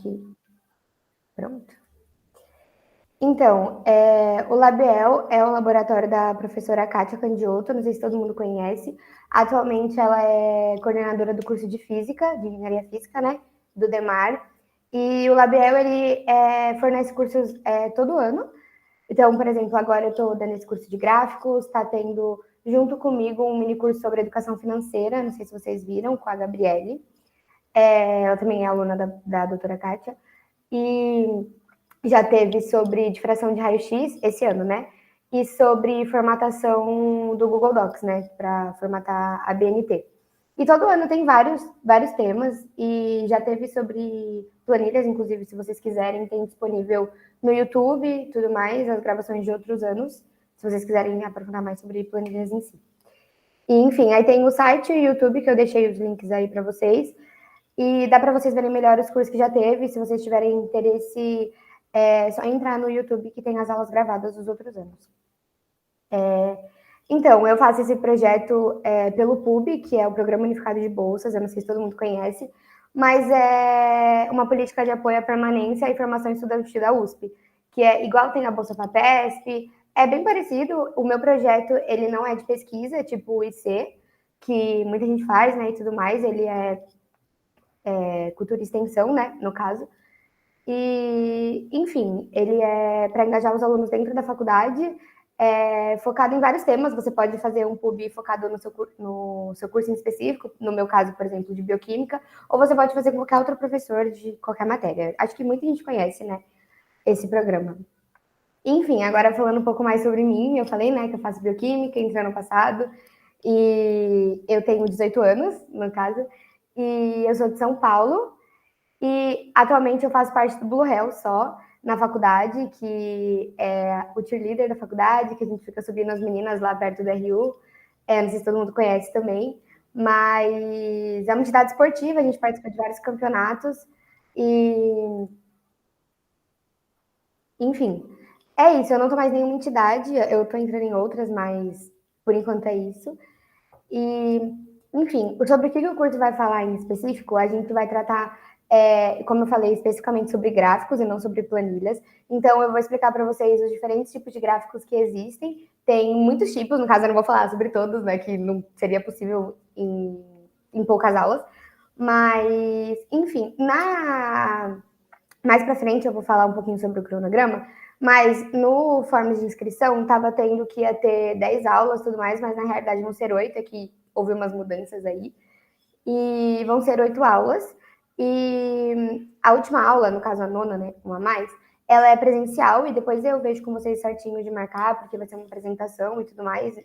aqui. Pronto. Então, o Labiel é um laboratório da professora Kátia Candioto, não sei se todo mundo conhece. Atualmente ela é coordenadora do curso de Física, de Engenharia Física, né, do DEMAR. E o Labiel, ele fornece cursos todo ano. Então, por exemplo, agora eu estou dando esse curso de gráficos, está tendo, junto comigo, um mini curso sobre educação financeira, não sei se vocês viram, com a Gabriele. Ela também é aluna da doutora Kátia. E já teve sobre difração de raio-x esse ano, né? E sobre formatação do Google Docs, né? Para formatar a BNT. E todo ano tem vários temas, e já teve sobre planilhas, inclusive, se vocês quiserem, tem disponível no YouTube e tudo mais, as gravações de outros anos, se vocês quiserem aprofundar mais sobre planilhas em si. E, enfim, aí tem o site e o YouTube, que eu deixei os links aí para vocês, e dá para vocês verem melhor os cursos que já teve. Se vocês tiverem interesse, é só entrar no YouTube que tem as aulas gravadas dos outros anos. Então, eu faço esse projeto pelo PUB, que é o Programa Unificado de Bolsas, eu não sei se todo mundo conhece, mas é uma política de apoio à permanência e formação estudantil da USP, que é igual tem a Bolsa FAPESP, é bem parecido. O meu projeto, ele não é de pesquisa, tipo o IC, que muita gente faz, né, e tudo mais, ele é cultura e extensão, né, no caso. E, enfim, ele é para engajar os alunos dentro da faculdade, focado em vários temas. Você pode fazer um PUB focado no seu curso em específico, no meu caso, por exemplo, de bioquímica, ou você pode fazer com qualquer outro professor de qualquer matéria. Acho que muita gente conhece, né, esse programa. Enfim, agora falando um pouco mais sobre mim, eu falei, né, que eu faço bioquímica, entrei ano passado, e eu tenho 18 anos, no caso, e eu sou de São Paulo, e atualmente eu faço parte do Blue Hell só, na faculdade, que é o cheerleader da faculdade, que a gente fica subindo as meninas lá perto do RU. Não sei se todo mundo conhece também, mas é uma entidade esportiva, a gente participa de vários campeonatos, e enfim, é isso. Eu não tô mais em nenhuma entidade, eu tô entrando em outras, mas por enquanto é isso. E, enfim, sobre o que o curso vai falar em específico, a gente vai tratar, como eu falei, especificamente sobre gráficos e não sobre planilhas. Então, eu vou explicar para vocês os diferentes tipos de gráficos que existem. Tem muitos tipos, no caso, eu não vou falar sobre todos, né, que não seria possível em poucas aulas. Mas, enfim, mais para frente eu vou falar um pouquinho sobre o cronograma, mas no formas de inscrição estava tendo que ia ter 10 aulas e tudo mais, mas na realidade vão ser 8, é que houve umas mudanças aí, e vão ser 8 aulas, e a última aula, no caso a nona, né, uma a mais, ela é presencial, e depois eu vejo com vocês certinho de marcar, porque vai ser uma apresentação e tudo mais,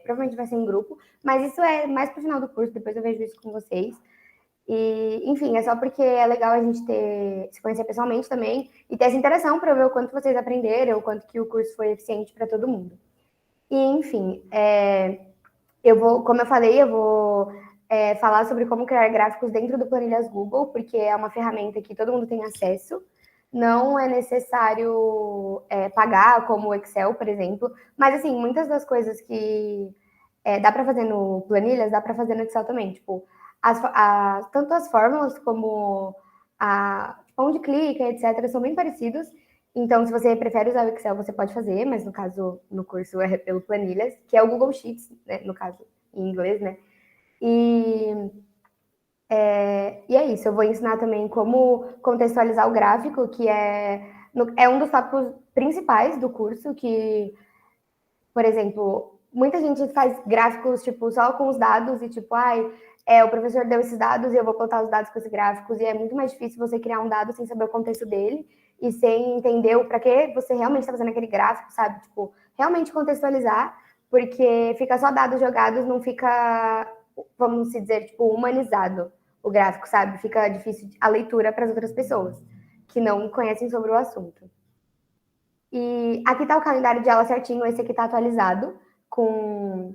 provavelmente vai ser em grupo, mas isso é mais pro final do curso, depois eu vejo isso com vocês. E, enfim, é só porque é legal a gente se conhecer pessoalmente também e ter essa interação para ver o quanto vocês aprenderam, o quanto que o curso foi eficiente para todo mundo. E, enfim, como eu falei, eu vou falar sobre como criar gráficos dentro do Planilhas Google, porque é uma ferramenta que todo mundo tem acesso. Não é necessário pagar, como o Excel, por exemplo, mas, assim, muitas das coisas que dá para fazer no Planilhas, dá para fazer no Excel também, tipo, tanto as fórmulas como onde clica, etc., são bem parecidos. Então, se você prefere usar o Excel, você pode fazer, mas no caso, no curso é pelo Planilhas, que é o Google Sheets, né, no caso, em inglês, né? E é isso, eu vou ensinar também como contextualizar o gráfico, que é um dos tópicos principais do curso, que, por exemplo, muita gente faz gráficos, tipo, só com os dados e, tipo, o professor deu esses dados e eu vou botar os dados com esses gráficos, e é muito mais difícil você criar um dado sem saber o contexto dele e sem entender o para que você realmente está fazendo aquele gráfico, sabe? Tipo, realmente contextualizar, porque fica só dados jogados, não fica, vamos dizer, tipo, humanizado o gráfico, sabe? Fica difícil a leitura para as outras pessoas que não conhecem sobre o assunto. E aqui tá o calendário de aula certinho, esse aqui tá atualizado, com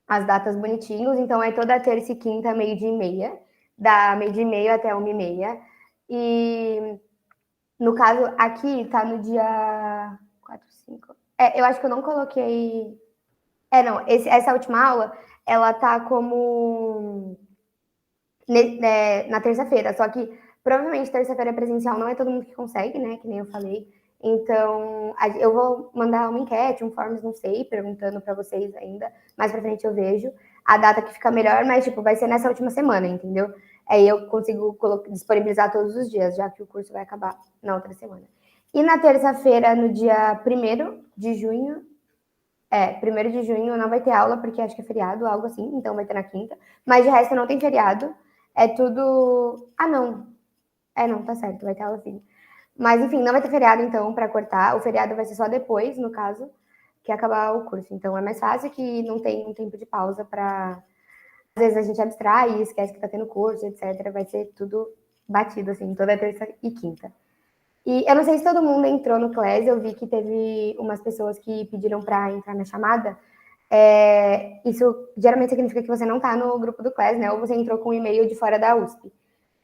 as datas bonitinhos, então é toda terça e quinta, meio-dia e meia, da meio-dia e meio até 1h30. E, no caso, aqui tá no dia 4, 5... eu acho que eu não coloquei... não, essa última aula, ela tá como... na terça-feira, só que Provavelmente terça-feira presencial não é todo mundo que consegue, né? Que nem eu falei. Então, eu vou mandar uma enquete, um forms, não sei, perguntando para vocês ainda. Mais pra frente eu vejo a data que fica melhor, mas, tipo, vai ser nessa última semana, entendeu? Aí eu consigo disponibilizar todos os dias, já que o curso vai acabar na outra semana. E na terça-feira, no dia 1º de junho, 1º de junho não vai ter aula, porque acho que é feriado, algo assim, então vai ter na quinta. Mas de resto não tem feriado. É tudo. Ah, não. Não, tá certo, vai ter aula sim. Mas enfim, não vai ter feriado então para cortar. O feriado vai ser só depois, no caso, que acabar o curso. Então é mais fácil que não tem um tempo de pausa para. Às vezes a gente abstrai e esquece que tá tendo curso, etc. Vai ser tudo batido, assim, toda terça e quinta. E eu não sei se todo mundo entrou no Class, eu vi que teve umas pessoas que pediram para entrar na chamada. Isso geralmente significa que você não está no grupo do Class, né? Ou você entrou com um e-mail de fora da USP.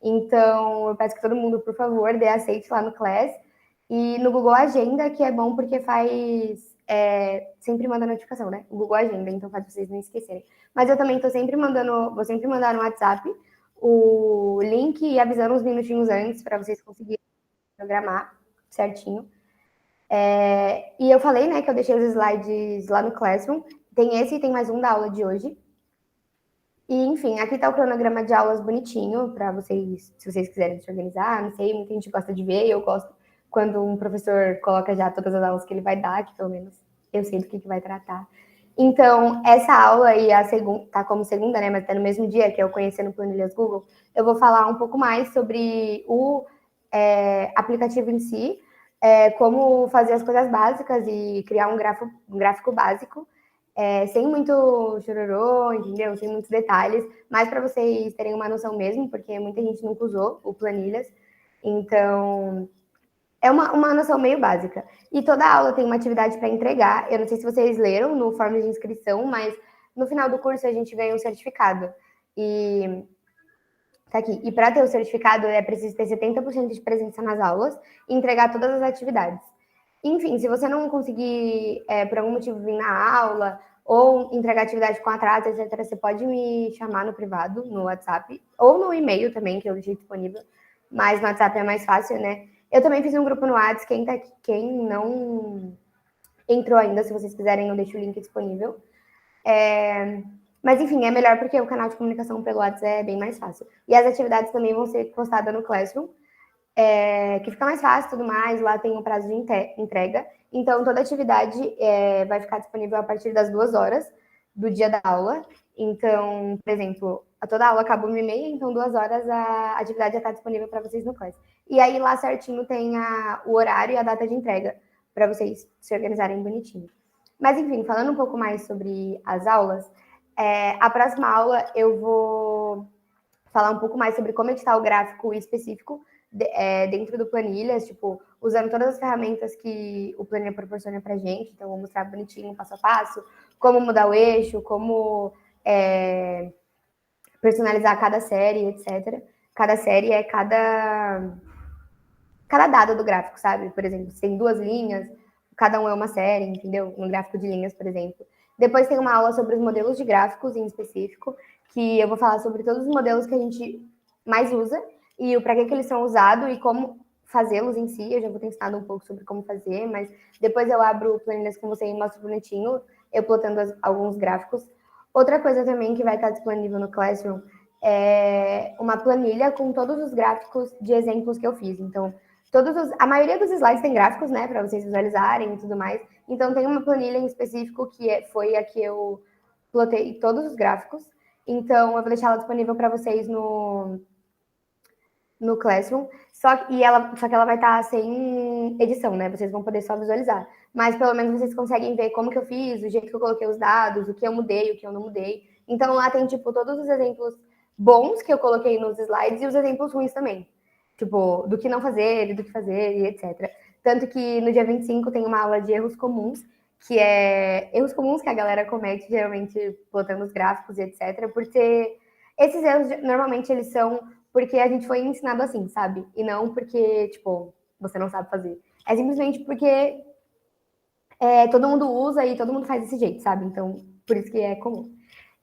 Então, eu peço que todo mundo, por favor, dê aceite lá no Class. E no Google Agenda, que é bom porque faz. Sempre manda notificação, né? O Google Agenda, então faz vocês não esquecerem. Mas eu também tô sempre mandando, vou sempre mandar no WhatsApp o link e avisando uns minutinhos antes para vocês conseguirem programar certinho. E eu falei, né, que eu deixei os slides lá no Classroom. Tem esse e tem mais um da aula de hoje. E, enfim, aqui tá o cronograma de aulas bonitinho para vocês, se vocês quiserem se organizar. Não sei, muita gente gosta de ver, eu gosto quando um professor coloca já todas as aulas que ele vai dar, que pelo menos eu sei do que vai tratar. Então, essa aula e a segunda, tá como segunda, né, mas tá no mesmo dia, que é o Conhecendo Planilhas Google, eu vou falar um pouco mais sobre o aplicativo em si, como fazer as coisas básicas e criar um gráfico básico, sem muito chororô, entendeu? Sem muitos detalhes, mas para vocês terem uma noção mesmo, porque muita gente nunca usou o Planilhas, então é uma noção meio básica. E toda aula tem uma atividade para entregar. Eu não sei se vocês leram no form de inscrição, mas no final do curso a gente ganha um certificado. E tá aqui. E para ter o certificado é preciso ter 70% de presença nas aulas e entregar todas as atividades. Enfim, se você não conseguir, por algum motivo, vir na aula ou entregar atividade com atraso, etc., você pode me chamar no privado, no WhatsApp, ou no e-mail também, que eu deixei disponível, mas no WhatsApp é mais fácil, né? Eu também fiz um grupo no WhatsApp, quem não entrou ainda, se vocês quiserem, eu deixo o link disponível. Mas enfim, é melhor porque o canal de comunicação pelo WhatsApp é bem mais fácil. E as atividades também vão ser postadas no Classroom, que fica mais fácil e tudo mais. Lá tem o prazo de entrega. Então, toda atividade vai ficar disponível a partir das 2 horas do dia da aula. Então, por exemplo, toda a aula acaba 1h30, então 2 horas a atividade já está disponível para vocês no Class. E aí lá certinho tem o horário e a data de entrega para vocês se organizarem bonitinho. Mas enfim, falando um pouco mais sobre as aulas, a próxima aula eu vou falar um pouco mais sobre como editar o gráfico específico dentro do Planilhas, tipo, usando todas as ferramentas que o Planilha proporciona pra gente. Então, vou mostrar bonitinho, passo a passo, como mudar o eixo, como personalizar cada série, etc. Cada série é cada dado do gráfico, sabe? Por exemplo, se tem 2 linhas, cada um é uma série, entendeu? No gráfico de linhas, por exemplo. Depois tem uma aula sobre os modelos de gráficos em específico, que eu vou falar sobre todos os modelos que a gente mais usa e o para que eles são usados e como fazê-los em si. Eu já vou ter ensinado um pouco sobre como fazer, mas depois eu abro planilhas com você e mostro bonitinho, eu plotando alguns gráficos. Outra coisa também que vai estar disponível no Classroom é uma planilha com todos os gráficos de exemplos que eu fiz. Então, a maioria dos slides tem gráficos, né, para vocês visualizarem e tudo mais. Então, tem uma planilha em específico que foi a que eu plotei todos os gráficos. Então, eu vou deixar ela disponível para vocês no Classroom. Só que ela vai estar sem edição, né? Vocês vão poder só visualizar. Mas pelo menos vocês conseguem ver como que eu fiz, o jeito que eu coloquei os dados, o que eu mudei, o que eu não mudei. Então, lá tem, tipo, todos os exemplos bons que eu coloquei nos slides e os exemplos ruins também. Tipo, do que não fazer e do que fazer e etc. Tanto que no dia 25 tem uma aula de erros comuns, que é erros comuns que a galera comete, geralmente botando os gráficos e etc. Porque esses erros, normalmente, eles são porque a gente foi ensinado assim, sabe? E não porque, tipo, você não sabe fazer. É simplesmente porque todo mundo usa e todo mundo faz desse jeito, sabe? Então, por isso que é comum.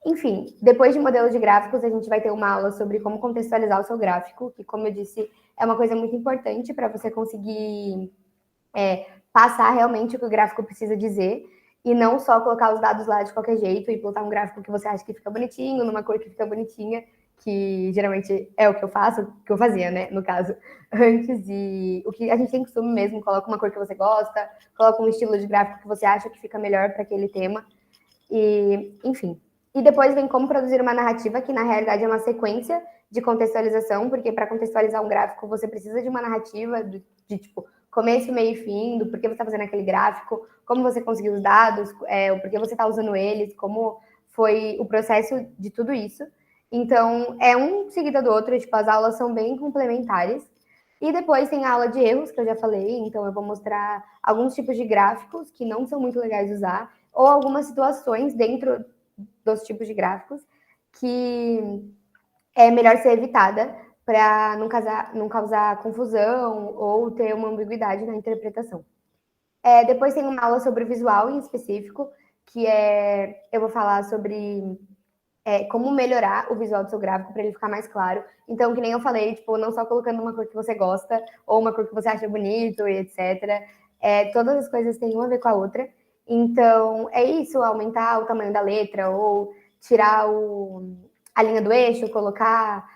Enfim, depois de modelo de gráficos, a gente vai ter uma aula sobre como contextualizar o seu gráfico, que, como eu disse, é uma coisa muito importante para você conseguir passar realmente o que o gráfico precisa dizer e não só colocar os dados lá de qualquer jeito e botar um gráfico que você acha que fica bonitinho, numa cor que fica bonitinha, que geralmente é o que eu faço, que eu fazia, né, no caso, antes. E o que a gente tem costume mesmo, coloca uma cor que você gosta, coloca um estilo de gráfico que você acha que fica melhor para aquele tema. E, enfim. E depois vem como produzir uma narrativa, que na realidade é uma sequência de contextualização, porque para contextualizar um gráfico você precisa de uma narrativa de tipo começo, meio e fim, do porquê você está fazendo aquele gráfico, como você conseguiu os dados, o porquê você está usando eles, como foi o processo de tudo isso. Então, é um seguido do outro, tipo, as aulas são bem complementares. E depois tem a aula de erros, que eu já falei, então eu vou mostrar alguns tipos de gráficos que não são muito legais de usar, ou algumas situações dentro dos tipos de gráficos que é melhor ser evitada para não causar confusão ou ter uma ambiguidade na interpretação. Depois tem uma aula sobre o visual em específico, que eu vou falar sobre como melhorar o visual do seu gráfico para ele ficar mais claro. Então, que nem eu falei, tipo, não só colocando uma cor que você gosta ou uma cor que você acha bonito e etc. Todas as coisas têm uma a ver com a outra. Então, é isso, aumentar o tamanho da letra ou tirar a linha do eixo, colocar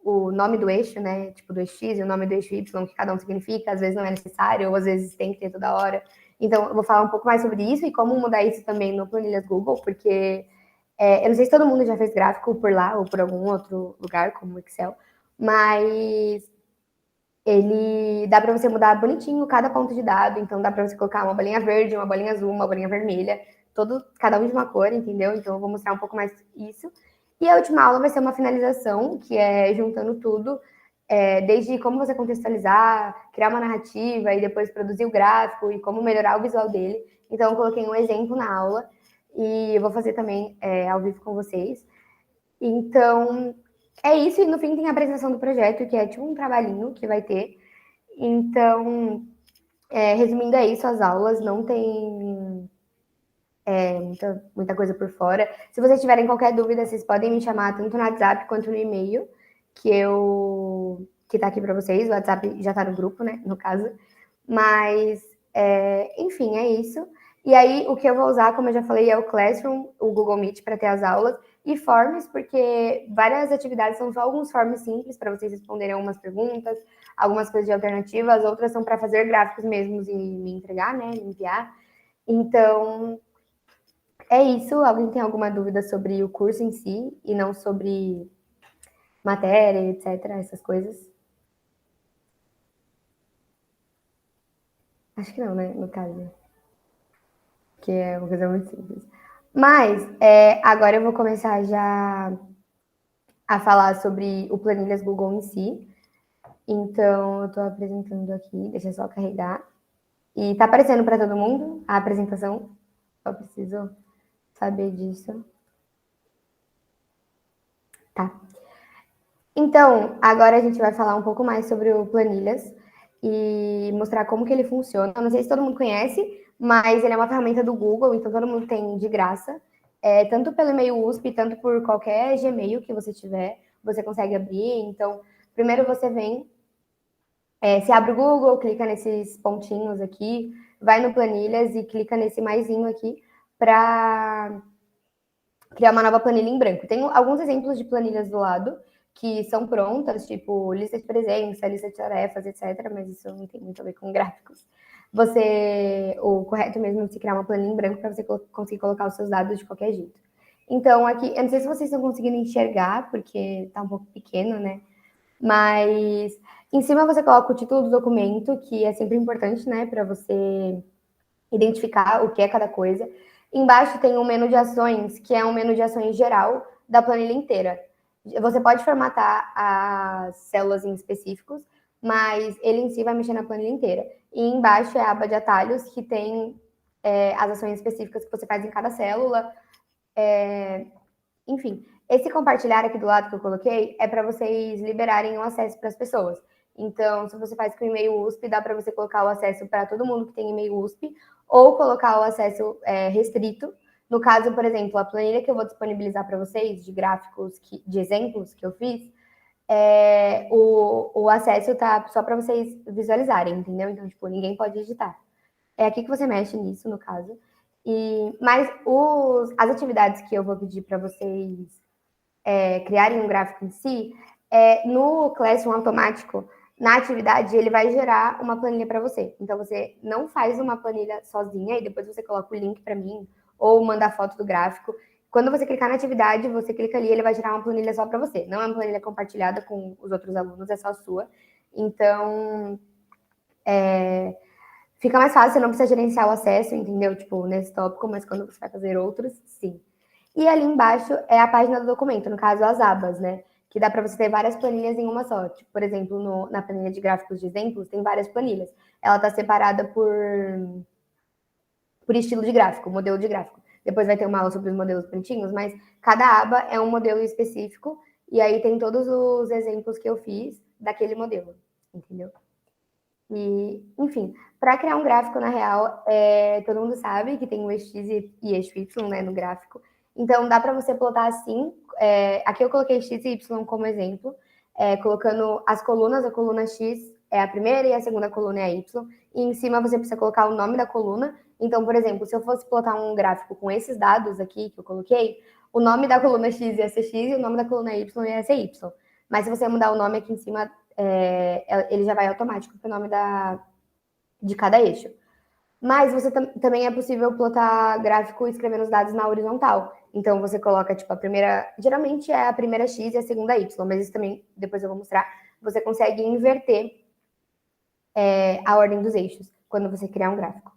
o nome do eixo, né? Tipo, do eixo X e o nome do eixo Y, que cada um significa, às vezes não é necessário, ou às vezes tem que ter toda hora. Então, eu vou falar um pouco mais sobre isso e como mudar isso também no Planilhas Google, porque eu não sei se todo mundo já fez gráfico por lá ou por algum outro lugar, como o Excel, mas ele dá para você mudar bonitinho cada ponto de dado, então dá para você colocar uma bolinha verde, uma bolinha azul, uma bolinha vermelha, cada um de uma cor, entendeu? Então eu vou mostrar um pouco mais isso. E a última aula vai ser uma finalização, que é juntando tudo, desde como você contextualizar, criar uma narrativa e depois produzir o gráfico e como melhorar o visual dele. Então eu coloquei um exemplo na aula e eu vou fazer também ao vivo com vocês. Então, é isso, e no fim tem a apresentação do projeto, que é tipo um trabalhinho que vai ter. Então, resumindo, é isso, as aulas, não tem muita coisa por fora. Se vocês tiverem qualquer dúvida, vocês podem me chamar tanto no WhatsApp quanto no e-mail, que tá aqui para vocês. O WhatsApp já tá no grupo, né, no caso. Mas, enfim, é isso. E aí, o que eu vou usar, como eu já falei, é o Classroom, o Google Meet para ter as aulas, e Forms, porque várias atividades são só alguns forms simples para vocês responderem algumas perguntas, algumas coisas de alternativas, outras são para fazer gráficos mesmos e me entregar, né, me enviar. Então, é isso. Alguém tem alguma dúvida sobre o curso em si e não sobre matéria, etc., essas coisas? Acho que não, né, no caso. Que é uma coisa muito simples. Mas, agora eu vou começar já a falar sobre o Planilhas Google em si. Então, eu estou apresentando aqui, deixa eu só carregar. E tá aparecendo para todo mundo a apresentação? Só preciso saber disso. Tá. Então, agora a gente vai falar um pouco mais sobre o Planilhas e mostrar como que ele funciona. Eu não sei se todo mundo conhece, mas ele é uma ferramenta do Google, então todo mundo tem de graça. Tanto pelo e-mail USP, tanto por qualquer Gmail que você tiver, você consegue abrir. Então, primeiro você vem, você abre o Google, clica nesses pontinhos aqui, vai no Planilhas e clica nesse maisinho aqui para criar uma nova planilha em branco. Tem alguns exemplos de planilhas do lado que são prontas, tipo lista de presença, lista de tarefas, etc. Mas isso não tem muito a ver com gráficos. O correto mesmo é você criar uma planilha em branco para você conseguir colocar os seus dados de qualquer jeito. Então, aqui, eu não sei se vocês estão conseguindo enxergar, porque está um pouco pequeno, né? Mas em cima você coloca o título do documento, que é sempre importante, né, para você identificar o que é cada coisa. Embaixo tem um menu de ações, que é um menu de ações geral da planilha inteira. Você pode formatar as células em específicos, mas ele em si vai mexer na planilha inteira. E embaixo é a aba de atalhos, que tem as ações específicas que você faz em cada célula. Enfim, esse compartilhar aqui do lado que eu coloquei é para vocês liberarem o acesso para as pessoas. Então, se você faz com e-mail USP, dá para você colocar o acesso para todo mundo que tem e-mail USP, ou colocar o acesso restrito No caso, por exemplo, a planilha que eu vou disponibilizar para vocês, de gráficos, de exemplos que eu fiz, o acesso tá só para vocês visualizarem, entendeu? Então, tipo, ninguém pode editar. É aqui que você mexe nisso, no caso. Mas as atividades que eu vou pedir para vocês criarem um gráfico em si, no Classroom automático, na atividade, ele vai gerar uma planilha para você. Então, você não faz uma planilha sozinha e depois você coloca o link para mim ou manda a foto do gráfico. Quando você clicar na atividade, você clica ali, ele vai gerar uma planilha só para você. Não é uma planilha compartilhada com os outros alunos, é só sua. Então, fica mais fácil, você não precisa gerenciar o acesso, entendeu? Tipo, nesse tópico, mas quando você vai fazer outros, sim. E ali embaixo é a página do documento, no caso, as abas, né? Que dá para você ter várias planilhas em uma só. Tipo, por exemplo, na planilha de gráficos de exemplos, tem várias planilhas. Ela está separada por estilo de gráfico, modelo de gráfico. Depois vai ter uma aula sobre os modelos bonitinhos, mas cada aba é um modelo específico, e aí tem todos os exemplos que eu fiz daquele modelo, entendeu? E, enfim, para criar um gráfico, na real, todo mundo sabe que tem o eixo X e eixo Y, né, no gráfico. Então, dá para você plotar assim. Aqui eu coloquei X e Y como exemplo, colocando as colunas. A coluna X é a primeira e a segunda coluna é a Y. E em cima você precisa colocar o nome da coluna. Então, por exemplo, se eu fosse plotar um gráfico com esses dados aqui que eu coloquei, o nome da coluna X ia ser X e o nome da coluna Y ia ser Y. Mas se você mudar o nome aqui em cima, ele já vai automático para o nome de cada eixo. Mas você também é possível plotar gráfico escrevendo os dados na horizontal. Então você coloca, tipo, a primeira. Geralmente é a primeira X e a segunda Y, mas isso também, depois eu vou mostrar. Você consegue inverter a ordem dos eixos quando você criar um gráfico.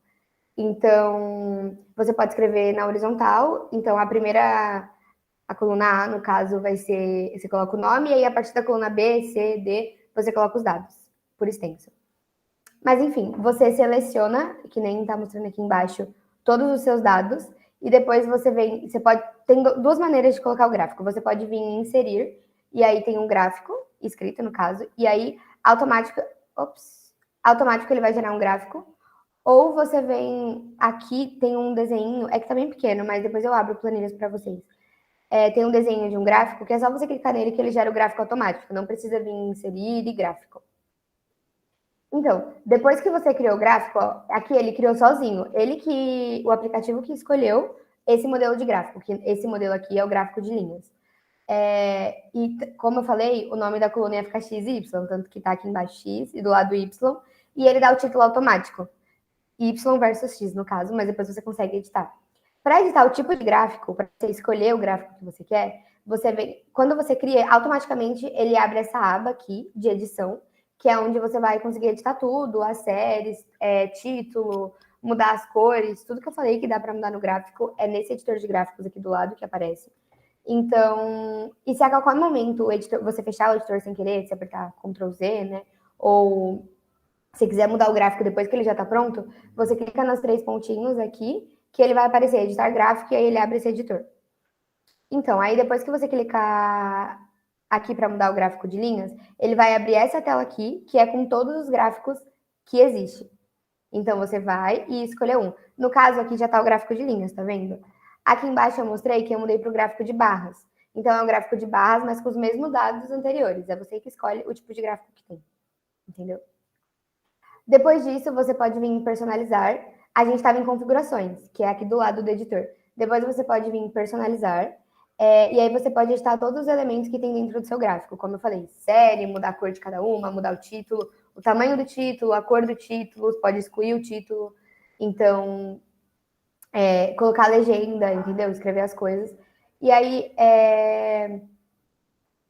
Então, você pode escrever na horizontal. Então, a coluna A, no caso, vai ser. Você coloca o nome, e aí a partir da coluna B, C, D, você coloca os dados, por extenso. Mas enfim, você seleciona, que nem está mostrando aqui embaixo, todos os seus dados, e depois você vem. Tem duas maneiras de colocar o gráfico. Você pode vir em inserir, e aí tem um gráfico, escrito no caso, e aí automático ele vai gerar um gráfico. Ou você vem aqui, tem um desenho, é que tá bem pequeno, mas depois eu abro planilhas para vocês. Tem um desenho de um gráfico, que é só você clicar nele que ele gera o gráfico automático. Não precisa vir inserir e gráfico. Então, depois que você criou o gráfico, ó, aqui ele criou sozinho. O aplicativo que escolheu esse modelo de gráfico, que esse modelo aqui é o gráfico de linhas. E como eu falei, o nome da coluna ia ficar X e Y, tanto que tá aqui embaixo X e do lado Y, e ele dá o título automático. Y versus X, no caso, mas depois você consegue editar. Para editar o tipo de gráfico, para você escolher o gráfico que você quer, quando você cria, automaticamente ele abre essa aba aqui de edição, que é onde você vai conseguir editar tudo, as séries, título, mudar as cores, tudo que eu falei que dá para mudar no gráfico é nesse editor de gráficos aqui do lado que aparece. Então, e se a qualquer momento você fechar o editor sem querer, se apertar Ctrl Z, né, ou se quiser mudar o gráfico depois que ele já está pronto, você clica nos 3 pontinhos aqui, que ele vai aparecer editar gráfico, e aí ele abre esse editor. Então, aí depois que você clicar aqui para mudar o gráfico de linhas, ele vai abrir essa tela aqui, que é com todos os gráficos que existe. Então, você vai e escolher um. No caso, aqui já está o gráfico de linhas, tá vendo? Aqui embaixo eu mostrei que eu mudei para o gráfico de barras. Então, é um gráfico de barras, mas com os mesmos dados anteriores. É você que escolhe o tipo de gráfico que tem. Entendeu? Depois disso, você pode vir em personalizar. A gente estava em configurações, que é aqui do lado do editor. Depois você pode vir em personalizar. E aí você pode editar todos os elementos que tem dentro do seu gráfico. Como eu falei, série, mudar a cor de cada uma, mudar o título, o tamanho do título, a cor do título, pode excluir o título. Então, colocar a legenda, entendeu? Escrever as coisas. E aí,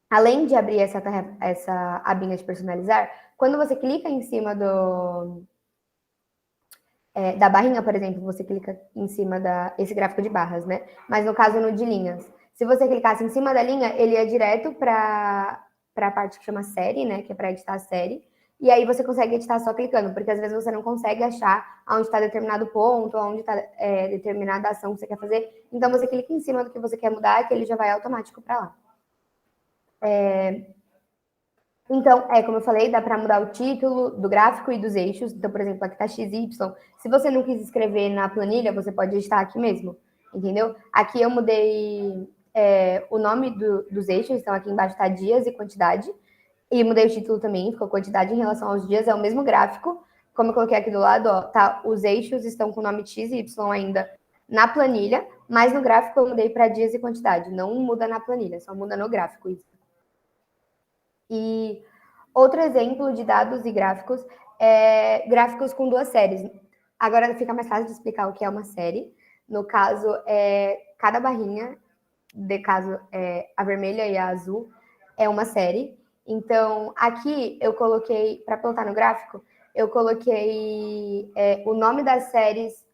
além de abrir essa abinha de personalizar, quando você clica em cima da barrinha, por exemplo, você clica em cima esse gráfico de barras, né? Mas no caso no de linhas. Se você clicasse em cima da linha, ele ia direto para a parte que chama série, né? Que é para editar a série. E aí você consegue editar só clicando, porque às vezes você não consegue achar onde está determinado ponto, onde está determinada ação que você quer fazer. Então você clica em cima do que você quer mudar, que ele já vai automático para lá. Então, como eu falei, dá para mudar o título do gráfico e dos eixos. Então, por exemplo, aqui está XY. Se você não quis escrever na planilha, você pode editar aqui mesmo. entendeu? Aqui eu mudei o nome dos eixos, então aqui embaixo está dias e quantidade, e mudei o título também, ficou quantidade em relação aos dias, é o mesmo gráfico, como eu coloquei aqui do lado, ó, tá, os eixos estão com o nome X e Y ainda na planilha, mas no gráfico eu mudei para dias e quantidade, não muda na planilha, só muda no gráfico isso. E outro exemplo de dados e gráficos é gráficos com duas séries. Agora fica mais fácil de explicar o que é uma série. No caso, cada barrinha, de caso a vermelha e a azul, é uma série. Então, aqui eu coloquei, para plotar no gráfico, eu coloquei o nome das séries,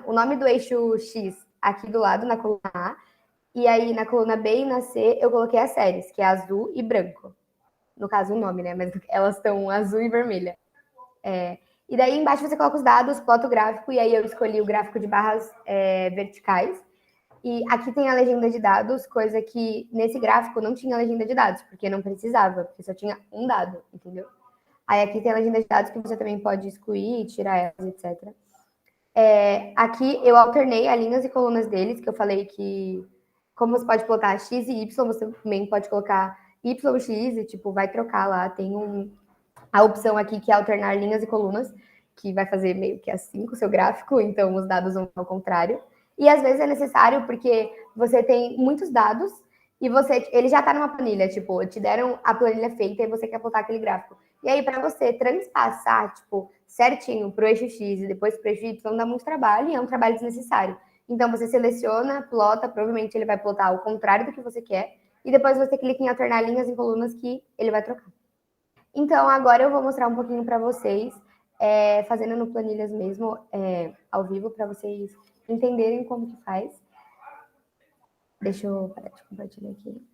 o nome do eixo X aqui do lado, na coluna A, e aí na coluna B e na C eu coloquei as séries, que é azul e branco. No caso, o nome, né? Mas elas estão azul e vermelha. E daí embaixo você coloca os dados, plota o gráfico, e aí eu escolhi o gráfico de barras verticais. E aqui tem a legenda de dados, coisa que nesse gráfico não tinha legenda de dados, porque não precisava, porque só tinha um dado, entendeu? Aí aqui tem a legenda de dados que você também pode excluir, tirar elas, etc. Aqui eu alternei as linhas e colunas deles, que eu falei que, como você pode colocar X e Y, você também pode colocar Y, X, e tipo, vai trocar lá. Tem a opção aqui que é alternar linhas e colunas, que vai fazer meio que assim com o seu gráfico, então os dados vão ao contrário. E às vezes é necessário porque você tem muitos dados e ele já está numa planilha, tipo, te deram a planilha feita e você quer botar aquele gráfico. E aí, para você transpassar, tipo, certinho para o eixo X e depois para o eixo Y, dá muito trabalho e é um trabalho desnecessário. Então, você seleciona, plota, provavelmente ele vai plotar ao contrário do que você quer, e depois você clica em alternar linhas e colunas que ele vai trocar. Então, agora eu vou mostrar um pouquinho para vocês, fazendo no Planilhas mesmo, ao vivo, para vocês entenderem como que faz. Deixa eu parar de compartilhar aqui.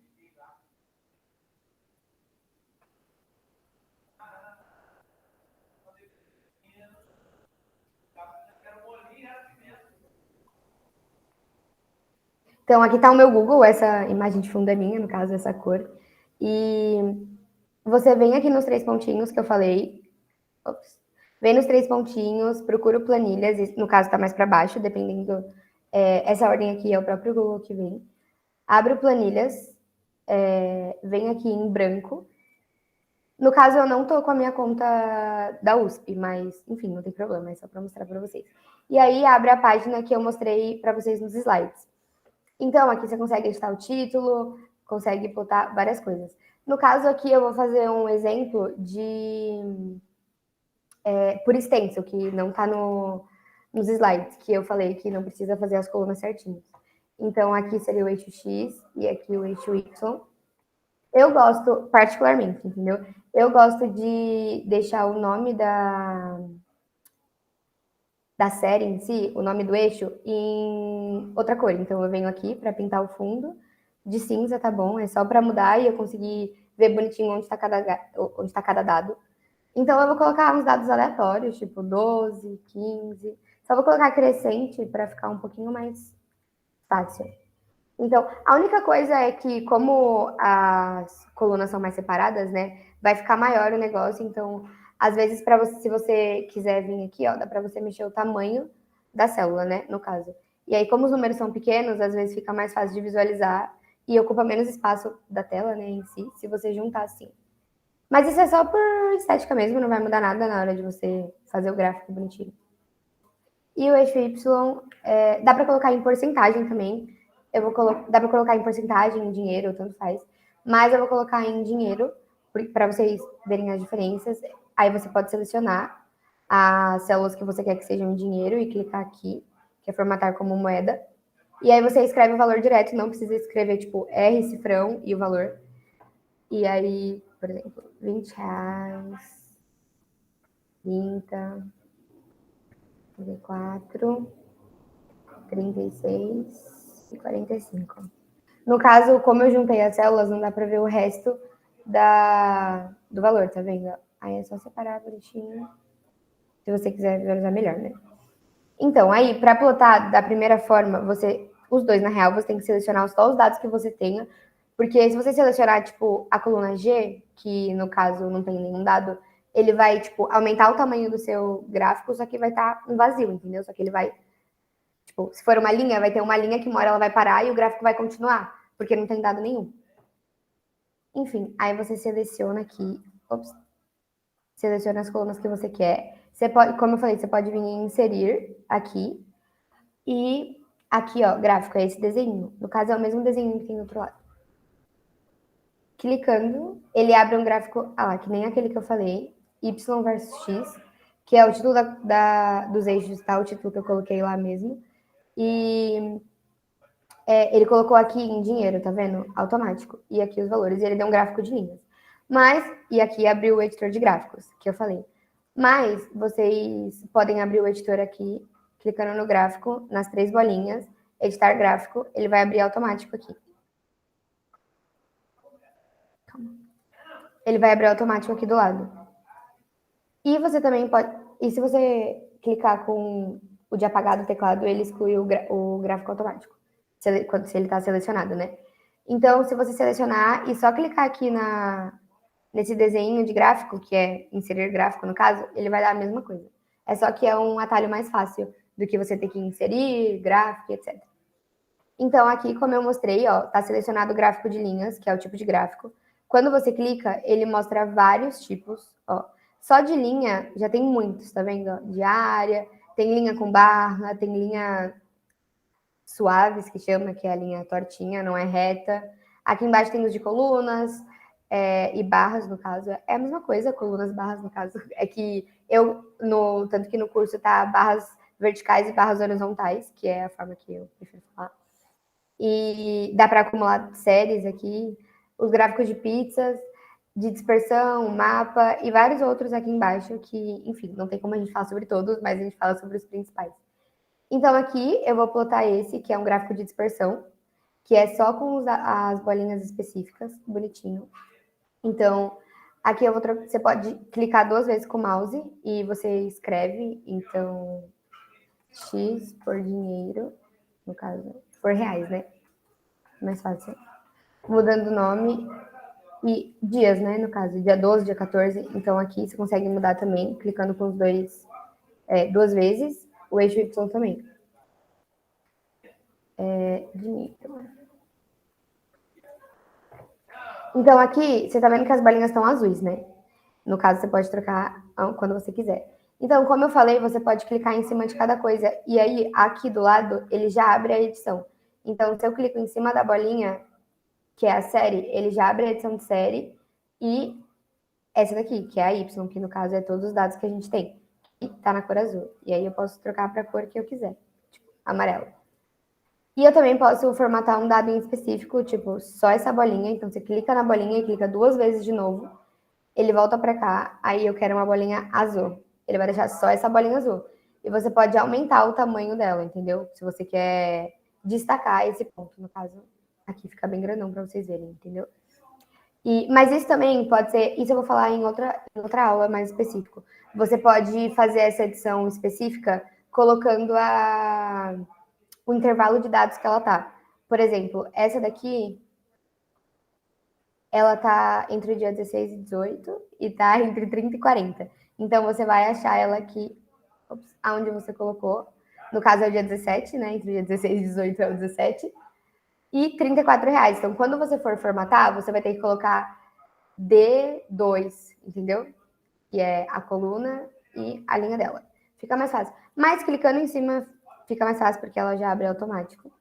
Então, aqui está o meu Google, essa imagem de fundo é minha, no caso, essa cor. E você vem aqui nos três pontinhos que eu falei. Ops. Vem nos três pontinhos, procura o planilhas, no caso está mais para baixo, dependendo. Essa ordem aqui é o próprio Google que vem. Abre o planilhas, vem aqui em branco. No caso, eu não tô com a minha conta da USP, mas, enfim, não tem problema, é só para mostrar para vocês. E aí, abre a página que eu mostrei para vocês nos slides. Então, aqui você consegue editar o título, consegue botar várias coisas. No caso aqui, eu vou fazer um exemplo de por extenso, que não está nos slides, que eu falei que não precisa fazer as colunas certinhas. Então, aqui seria o eixo X e aqui o eixo Y. Eu gosto, particularmente, entendeu? Eu gosto de deixar o nome da série em si, o nome do eixo, em outra cor. Então, eu venho aqui para pintar o fundo de cinza, tá bom? É só para mudar e eu conseguir ver bonitinho onde está cada dado. Então, eu vou colocar uns dados aleatórios, tipo 12, 15. Só vou colocar crescente para ficar um pouquinho mais fácil. Então, a única coisa é que, como as colunas são mais separadas, né, vai ficar maior o negócio. Então, às vezes, para você, se você quiser vir aqui, ó, dá para você mexer o tamanho da célula, né, no caso. E aí, como os números são pequenos, às vezes fica mais fácil de visualizar e ocupa menos espaço da tela, né, em si, se você juntar assim. Mas isso é só por estética mesmo, não vai mudar nada na hora de você fazer o gráfico bonitinho. E o eixo Y, dá para colocar em porcentagem também. Dá para colocar em porcentagem, em dinheiro, tanto faz. Mas eu vou colocar em dinheiro, para vocês verem as diferenças. Aí você pode selecionar as células que você quer que sejam em dinheiro e clicar aqui, que é formatar como moeda. E aí você escreve o valor direto, não precisa escrever, tipo, R, cifrão e o valor. E aí, por exemplo, R$20, 30, 34, 36 e 45. No caso, como eu juntei as células, não dá para ver o resto do valor, tá vendo? Aí é só separar bonitinho, se você quiser visualizar melhor, né? Então, aí, para plotar da primeira forma, os dois, na real, você tem que selecionar só os dados que você tenha, porque se você selecionar, tipo, a coluna G, que no caso não tem nenhum dado, ele vai, tipo, aumentar o tamanho do seu gráfico, só que vai estar um vazio, entendeu? Só que ele vai Tipo, se for uma linha, vai ter uma linha que uma hora ela vai parar e o gráfico vai continuar, porque não tem dado nenhum. Enfim, aí você seleciona aqui, seleciona as colunas que você quer. Você pode, como eu falei, você pode vir em inserir aqui e aqui, ó, gráfico, é esse desenho. No caso, é o mesmo desenho que tem do outro lado. Clicando, ele abre um gráfico, que nem aquele que eu falei, Y versus X, que é o título dos eixos, tá? O título que eu coloquei lá mesmo. E ele colocou aqui em dinheiro, tá vendo? Automático. E aqui os valores. E ele deu um gráfico de linhas. Mas, e aqui abriu o editor de gráficos, que eu falei. Mas vocês podem abrir o editor aqui, clicando no gráfico, nas 3 bolinhas, editar gráfico, ele vai abrir automático aqui. Ele vai abrir automático aqui do lado. E você também pode. E se você clicar com o de apagar do teclado, ele exclui o gráfico automático. Se ele está selecionado, né? Então, se você selecionar e só clicar aqui nesse desenho de gráfico, que é inserir gráfico no caso, ele vai dar a mesma coisa. É só que é um atalho mais fácil do que você ter que inserir gráfico, etc. Então, aqui, como eu mostrei, ó, tá selecionado o gráfico de linhas, que é o tipo de gráfico. Quando você clica, ele mostra vários tipos, ó. Só de linha já tem muitos, tá vendo? De área, tem linha com barra, tem linha suaves, que chama, que é a linha tortinha, não é reta. Aqui embaixo tem os de colunas e barras, no caso. É a mesma coisa, colunas, barras, no caso. É que tanto que no curso tá barras verticais e barras horizontais, que é a forma que eu prefiro falar. E dá para acumular séries aqui, os gráficos de pizzas, de dispersão, mapa e vários outros aqui embaixo que, enfim, não tem como a gente falar sobre todos, mas a gente fala sobre os principais. Então aqui eu vou plotar esse, que é um gráfico de dispersão, que é só com as bolinhas específicas, bonitinho. Então, aqui você pode clicar 2 vezes com o mouse e você escreve, então, X por dinheiro, no caso, por reais, né? Mais fácil. Mudando o nome e dias, né? No caso, dia 12, dia 14. Então aqui você consegue mudar também, clicando com os 2 vezes, o eixo Y também. Dinheiro. Então aqui, você tá vendo que as bolinhas estão azuis, né? No caso, você pode trocar quando você quiser. Então, como eu falei, você pode clicar em cima de cada coisa. E aí, aqui do lado, ele já abre a edição. Então, se eu clico em cima da bolinha, que é a série, ele já abre a edição de série. E essa daqui, que é a Y, que no caso é todos os dados que a gente tem. E tá na cor azul. E aí eu posso trocar para a cor que eu quiser. Tipo, amarelo. E eu também posso formatar um dado em específico, tipo, só essa bolinha. Então, você clica na bolinha e clica 2 vezes de novo. Ele volta para cá, aí eu quero uma bolinha azul. Ele vai deixar só essa bolinha azul. E você pode aumentar o tamanho dela, entendeu? Se você quer destacar esse ponto, no caso, aqui fica bem grandão para vocês verem, entendeu? Mas isso também pode ser, isso eu vou falar em outra aula mais específico. Você pode fazer essa edição específica colocando o intervalo de dados que ela tá. Por exemplo, essa daqui, ela tá entre o dia 16 e 18 e tá entre 30 e 40. Então, você vai achar ela aqui, aonde você colocou. No caso, é o dia 17, né? Entre o dia 16 e 18 é o 17. E R$ 34. Então, quando você for formatar, você vai ter que colocar D2, entendeu? Que é a coluna e a linha dela. Fica mais fácil. Mas clicando em cima fica mais fácil porque ela já abre automático.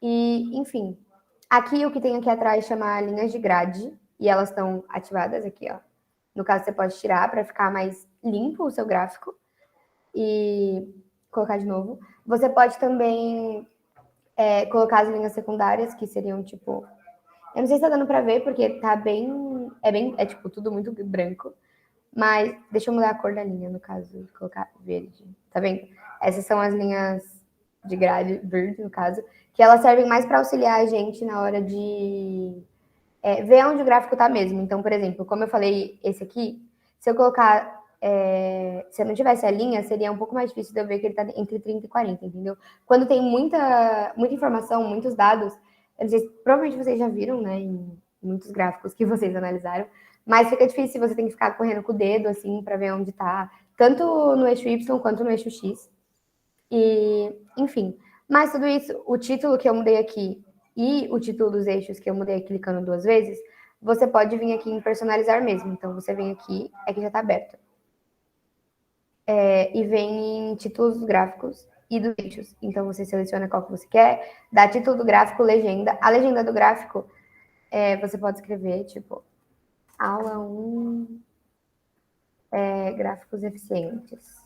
E, enfim, aqui o que tem aqui atrás chama linhas de grade e elas estão ativadas aqui, ó. No caso, você pode tirar para ficar mais limpo o seu gráfico e colocar de novo. Você pode também colocar as linhas secundárias, que seriam tipo. Eu não sei se tá dando para ver, porque tá bem. É tipo tudo muito branco. Mas deixa eu mudar a cor da linha, no caso, colocar verde. Tá vendo? Essas são as linhas de grade, verde, no caso, que elas servem mais para auxiliar a gente na hora de ver onde o gráfico tá mesmo. Então, por exemplo, como eu falei, esse aqui, se eu colocar. Se eu não tivesse a linha, seria um pouco mais difícil de eu ver que ele tá entre 30 e 40, entendeu? Quando tem muita informação, muitos dados, eu não sei, provavelmente vocês já viram, né, em muitos gráficos que vocês analisaram, mas fica difícil, você tem que ficar correndo com o dedo, assim, para ver onde tá, tanto no eixo Y quanto no eixo X. E, enfim, Mas tudo isso, o título que eu mudei aqui e o título dos eixos que eu mudei clicando 2 vezes, você pode vir aqui em personalizar mesmo. Então, você vem aqui, é que já está aberto. E vem em títulos gráficos e dos eixos. Então, você seleciona qual que você quer, dá título do gráfico, legenda. A legenda do gráfico, você pode escrever, tipo, aula 1, gráficos eficientes.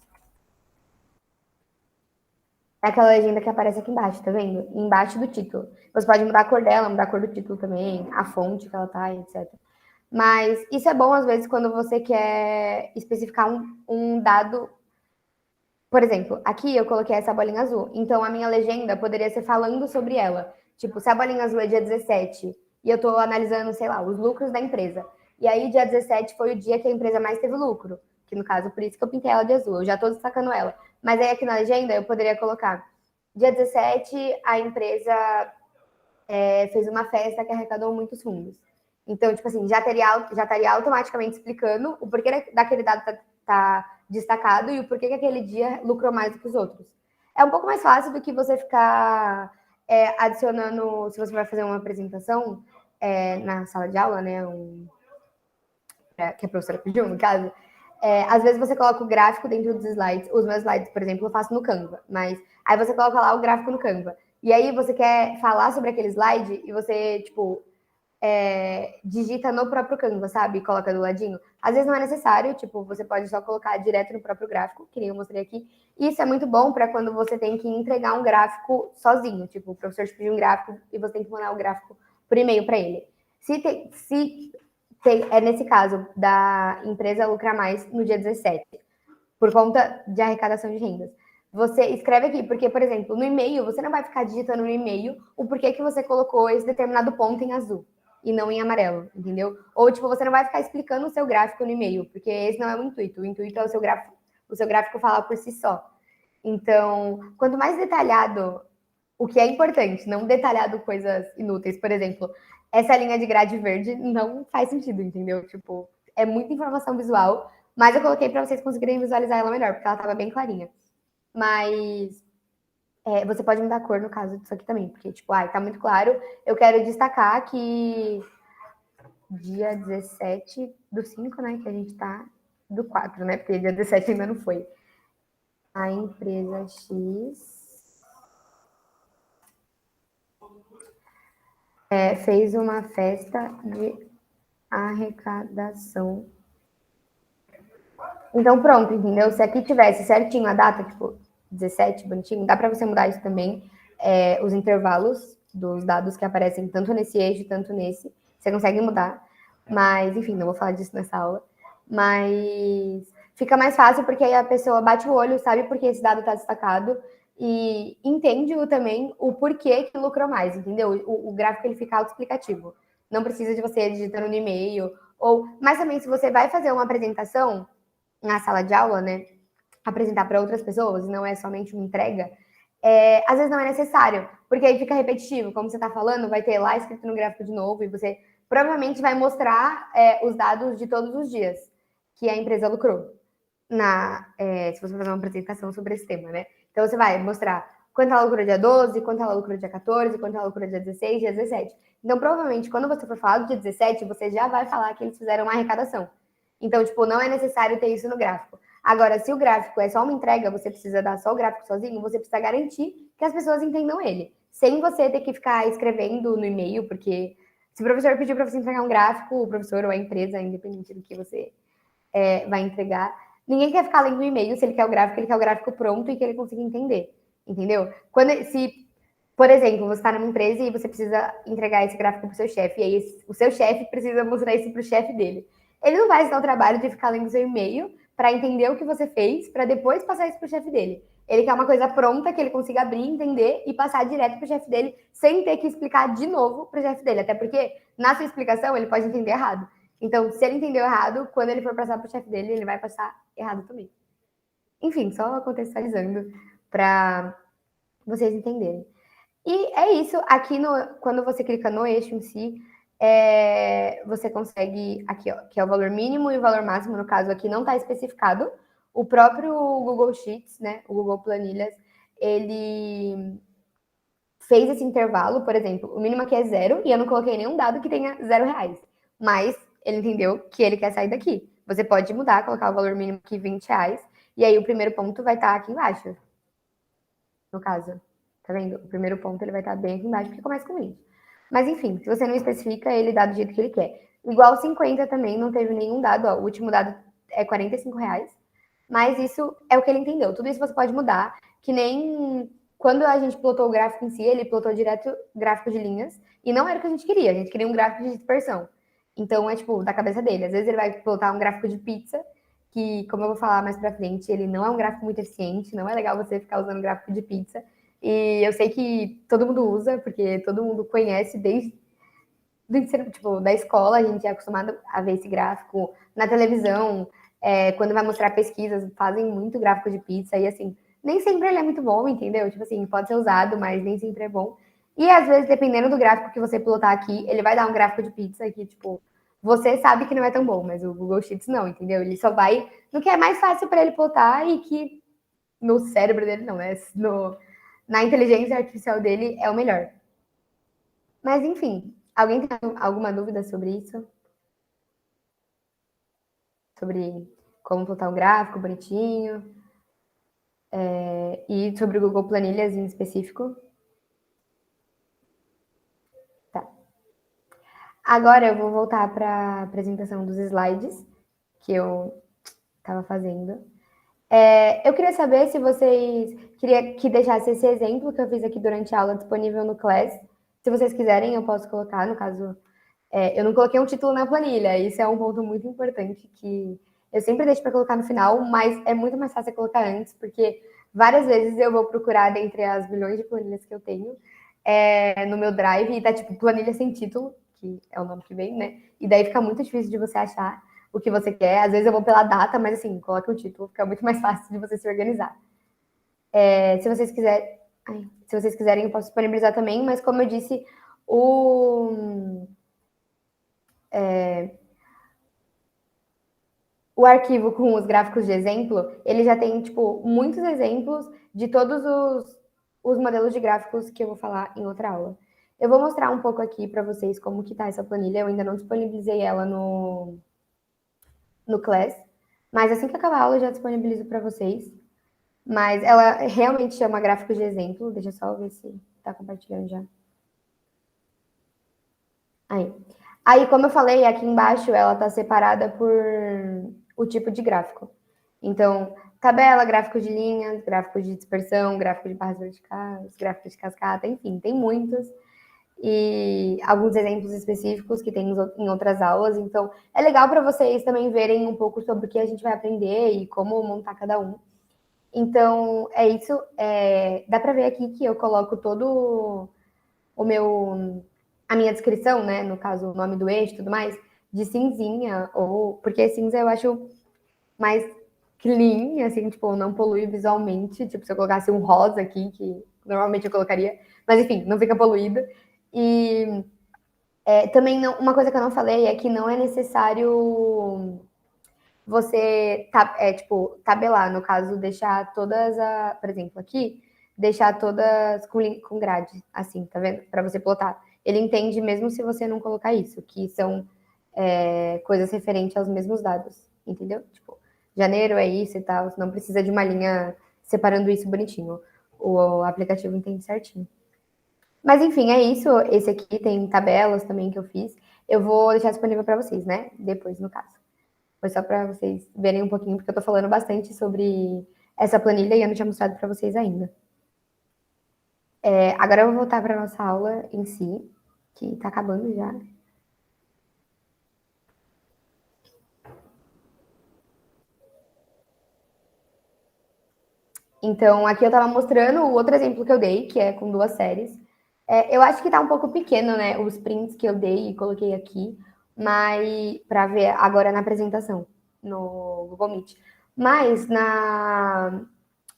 É aquela legenda que aparece aqui embaixo, tá vendo? Embaixo do título. Você pode mudar a cor dela, mudar a cor do título também, a fonte que ela tá, etc. Mas isso é bom, às vezes, quando você quer especificar um dado. Por exemplo, aqui eu coloquei essa bolinha azul. Então, a minha legenda poderia ser falando sobre ela. Tipo, se a bolinha azul é dia 17 e eu estou analisando, sei lá, os lucros da empresa. E aí, dia 17 foi o dia que a empresa mais teve lucro. Que, no caso, por isso que eu pintei ela de azul. Eu já estou destacando ela. Mas aí, aqui na legenda, eu poderia colocar: dia 17, a empresa fez uma festa que arrecadou muitos fundos. Então, tipo assim, já estaria automaticamente explicando o porquê daquele dado tá destacado e o porquê que aquele dia lucrou mais do que os outros. É um pouco mais fácil do que você ficar adicionando, se você vai fazer uma apresentação na sala de aula, né? Que a professora pediu, no caso. Às vezes você coloca o gráfico dentro dos slides. Os meus slides, por exemplo, eu faço no Canva, mas aí você coloca lá o gráfico no Canva. E aí você quer falar sobre aquele slide e você, tipo, digita no próprio Canva, sabe? Coloca do ladinho. Às vezes não é necessário, tipo, você pode só colocar direto no próprio gráfico, que nem eu mostrei aqui. Isso é muito bom para quando você tem que entregar um gráfico sozinho. Tipo, o professor te pediu um gráfico e você tem que mandar o gráfico por e-mail para ele. É nesse caso da empresa lucrar mais no dia 17, por conta de arrecadação de rendas. Você escreve aqui, porque, por exemplo, no e-mail, você não vai ficar digitando no e-mail o porquê que você colocou esse determinado ponto em azul e não em amarelo, entendeu? Ou, tipo, você não vai ficar explicando o seu gráfico no e-mail, porque esse não é o intuito. O intuito é o seu gráfico falar por si só. Então, quanto mais detalhado, o que é importante, não detalhado coisas inúteis. Por exemplo, essa linha de grade verde não faz sentido, entendeu? Tipo, é muita informação visual, mas eu coloquei para vocês conseguirem visualizar ela melhor, porque ela estava bem clarinha. Mas você pode mudar a cor no caso disso aqui também, porque, tipo, tá muito claro. Eu quero destacar que dia 17 do 5, né, que a gente tá, do 4, né, porque dia 17 ainda não foi. A empresa X fez uma festa de arrecadação. Então, pronto, entendeu? Se aqui tivesse certinho a data, tipo, 17, bonitinho, dá para você mudar isso também, os intervalos dos dados que aparecem tanto nesse eixo, tanto nesse. Você consegue mudar. Mas, enfim, não vou falar disso nessa aula. Mas fica mais fácil porque aí a pessoa bate o olho, sabe por que esse dado está destacado e entende também o porquê que lucrou mais, entendeu? O gráfico ele fica autoexplicativo. Não precisa de você digitando no e-mail. Mas também, se você vai fazer uma apresentação na sala de aula, né, apresentar para outras pessoas, não é somente uma entrega, às vezes não é necessário, porque aí fica repetitivo. Como você está falando, vai ter lá escrito no gráfico de novo e você provavelmente vai mostrar os dados de todos os dias que a empresa lucrou, se você fazer uma apresentação sobre esse tema, né? Então, você vai mostrar quanto ela lucrou dia 12, quanto ela lucrou dia 14, quanto ela lucrou dia 16, dia 17. Então, provavelmente, quando você for falar do dia 17, você já vai falar que eles fizeram uma arrecadação. Então, tipo, não é necessário ter isso no gráfico. Agora, se o gráfico é só uma entrega, você precisa dar só o gráfico sozinho, você precisa garantir que as pessoas entendam ele. Sem você ter que ficar escrevendo no e-mail, porque se o professor pedir para você entregar um gráfico, o professor ou a empresa, independente do que você vai entregar, ninguém quer ficar lendo o e-mail se ele quer o gráfico pronto e que ele consiga entender. Entendeu? Por exemplo, você está numa empresa e você precisa entregar esse gráfico para o seu chefe, e aí o seu chefe precisa mostrar isso para o chefe dele. Ele não vai se dar o trabalho de ficar lendo seu e-mail para entender o que você fez, para depois passar isso para o chefe dele. Ele quer uma coisa pronta que ele consiga abrir, entender e passar direto para o chefe dele, sem ter que explicar de novo para o chefe dele. Até porque, na sua explicação, ele pode entender errado. Então, se ele entendeu errado, quando ele for passar para o chefe dele, ele vai passar errado também. Enfim, só contextualizando para vocês entenderem. E é isso. Aqui, quando você clica no eixo em si, você consegue, aqui, ó, que é o valor mínimo e o valor máximo. No caso, aqui não está especificado. O próprio Google Sheets, né, o Google Planilhas, ele fez esse intervalo, por exemplo, o mínimo aqui é 0 e eu não coloquei nenhum dado que tenha R$ 0. Mas ele entendeu que ele quer sair daqui. Você pode mudar, colocar o valor mínimo aqui R$ 20, e aí o primeiro ponto vai estar aqui embaixo, no caso. Tá vendo? O primeiro ponto ele vai estar bem aqui embaixo, porque começa com 20. Mas enfim, se você não especifica, ele dá do jeito que ele quer. Igual 50 também, não teve nenhum dado, ó, o último dado é R$ 45, mas isso é o que ele entendeu. Tudo isso você pode mudar, que nem quando a gente plotou o gráfico em si, ele plotou direto gráfico de linhas, e não era o que a gente queria um gráfico de dispersão. Então é tipo, da cabeça dele. Às vezes ele vai plotar um gráfico de pizza, que, como eu vou falar mais pra frente, ele não é um gráfico muito eficiente, não é legal você ficar usando gráfico de pizza. E eu sei que todo mundo usa, porque todo mundo conhece desde tipo, da escola, a gente é acostumado a ver esse gráfico na televisão, quando vai mostrar pesquisas, fazem muito gráfico de pizza, e assim, nem sempre ele é muito bom, entendeu? Tipo assim, pode ser usado, mas nem sempre é bom. E às vezes, dependendo do gráfico que você plotar aqui, ele vai dar um gráfico de pizza que, tipo, você sabe que não é tão bom, mas o Google Sheets não, entendeu? Ele só vai no que é mais fácil para ele plotar e que no cérebro dele não, né? Na inteligência artificial dele é o melhor. Mas enfim, alguém tem alguma dúvida sobre isso? Sobre como plotar um gráfico bonitinho? E sobre o Google Planilhas em específico? Tá. Agora eu vou voltar para a apresentação dos slides que eu estava fazendo. Eu queria saber se vocês queriam que deixasse esse exemplo que eu fiz aqui durante a aula disponível no Class. Se vocês quiserem, eu posso colocar, no caso, eu não coloquei um título na planilha, isso é um ponto muito importante que eu sempre deixo para colocar no final, mas é muito mais fácil colocar antes, porque várias vezes eu vou procurar dentre as milhões de planilhas que eu tenho no meu drive e tá tipo planilha sem título, que é o nome que vem, né? E daí fica muito difícil de você achar o que você quer. Às vezes eu vou pela data, mas assim, coloque o título, fica muito mais fácil de você se organizar. Se vocês quiserem, se vocês quiserem, eu posso disponibilizar também, mas como eu disse, o arquivo com os gráficos de exemplo, ele já tem, tipo, muitos exemplos de todos os modelos de gráficos que eu vou falar em outra aula. Eu vou mostrar um pouco aqui para vocês como que tá essa planilha, eu ainda não disponibilizei ela no Class, mas assim que acabar a aula eu já disponibilizo para vocês. Mas ela realmente chama gráficos de exemplo, deixa eu só ver se tá compartilhando já. Aí, como eu falei, aqui embaixo ela está separada por o tipo de gráfico. Então, tabela, gráfico de linhas, gráfico de dispersão, gráfico de barras verticais, gráfico de cascata, enfim, tem muitos. E alguns exemplos específicos que tem em outras aulas. Então, é legal para vocês também verem um pouco sobre o que a gente vai aprender e como montar cada um. Então, é isso. Dá para ver aqui que eu coloco todo o meu a minha descrição, né, no caso o nome do eixo e tudo mais, de cinzinha, ou porque cinza eu acho mais clean, assim, tipo, não polui visualmente, tipo, se eu colocasse um rosa aqui, que normalmente eu colocaria, mas enfim, não fica poluído. E também não, uma coisa que eu não falei é que não é necessário você tipo, tabelar, no caso, deixar todas por exemplo, aqui, deixar todas com grade, assim, tá vendo? Para você plotar. Ele entende mesmo se você não colocar isso, que são coisas referentes aos mesmos dados, entendeu? Tipo, janeiro é isso e tal, não precisa de uma linha separando isso bonitinho. O aplicativo entende certinho. Mas enfim, é isso. Esse aqui tem tabelas também que eu fiz. Eu vou deixar disponível para vocês, né? Depois, no caso. Foi só para vocês verem um pouquinho, porque eu tô falando bastante sobre essa planilha e eu não tinha mostrado para vocês ainda. Agora eu vou voltar para nossa aula em si, que tá acabando já. Então, aqui eu estava mostrando o outro exemplo que eu dei, que é com duas séries. Eu acho que tá um pouco pequeno, né, os prints que eu dei e coloquei aqui, mas para ver agora na apresentação no Google Meet. Mas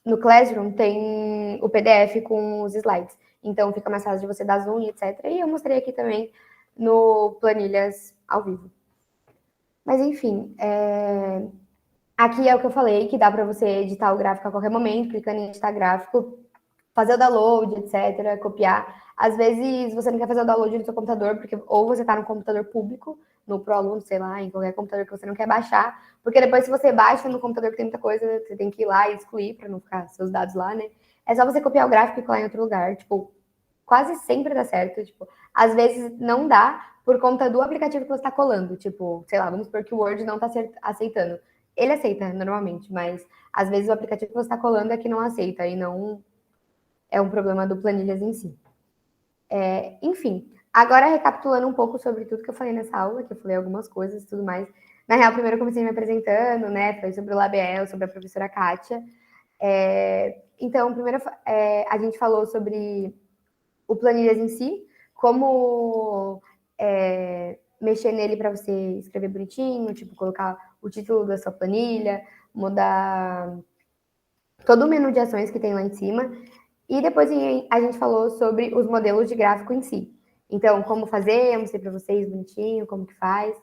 no Classroom tem o PDF com os slides, então fica mais fácil de você dar zoom e etc. E eu mostrei aqui também no Planilhas ao vivo. Mas enfim, aqui é o que eu falei, que dá para você editar o gráfico a qualquer momento, clicando em editar gráfico. fazer o download, etc., copiar. Às vezes você não quer fazer o download no seu computador, porque ou você está no computador público, no ProAluno, sei lá, em qualquer computador que você não quer baixar, porque depois se você baixa no computador que tem muita coisa, você tem que ir lá e excluir para não ficar seus dados lá, né? É só você copiar o gráfico e colar em outro lugar, tipo, quase sempre dá certo, tipo, às vezes não dá por conta do aplicativo que você está colando, tipo, sei lá, vamos supor que o Word não está aceitando. Ele aceita normalmente, mas às vezes o aplicativo que você está colando é que não aceita e não é um problema do planilhas em si. Enfim, agora recapitulando um pouco sobre tudo que eu falei nessa aula, que eu falei algumas coisas e tudo mais. Na real, primeiro eu comecei me apresentando, né? Falei sobre o Labiel, sobre a professora Kátia. Então, primeiro a gente falou sobre o planilhas em si, como mexer nele para você escrever bonitinho, tipo, colocar o título da sua planilha, mudar todo o menu de ações que tem lá em cima. E depois a gente falou sobre os modelos de gráfico em si. Então, como fazer, eu mostrei para vocês bonitinho, como que faz.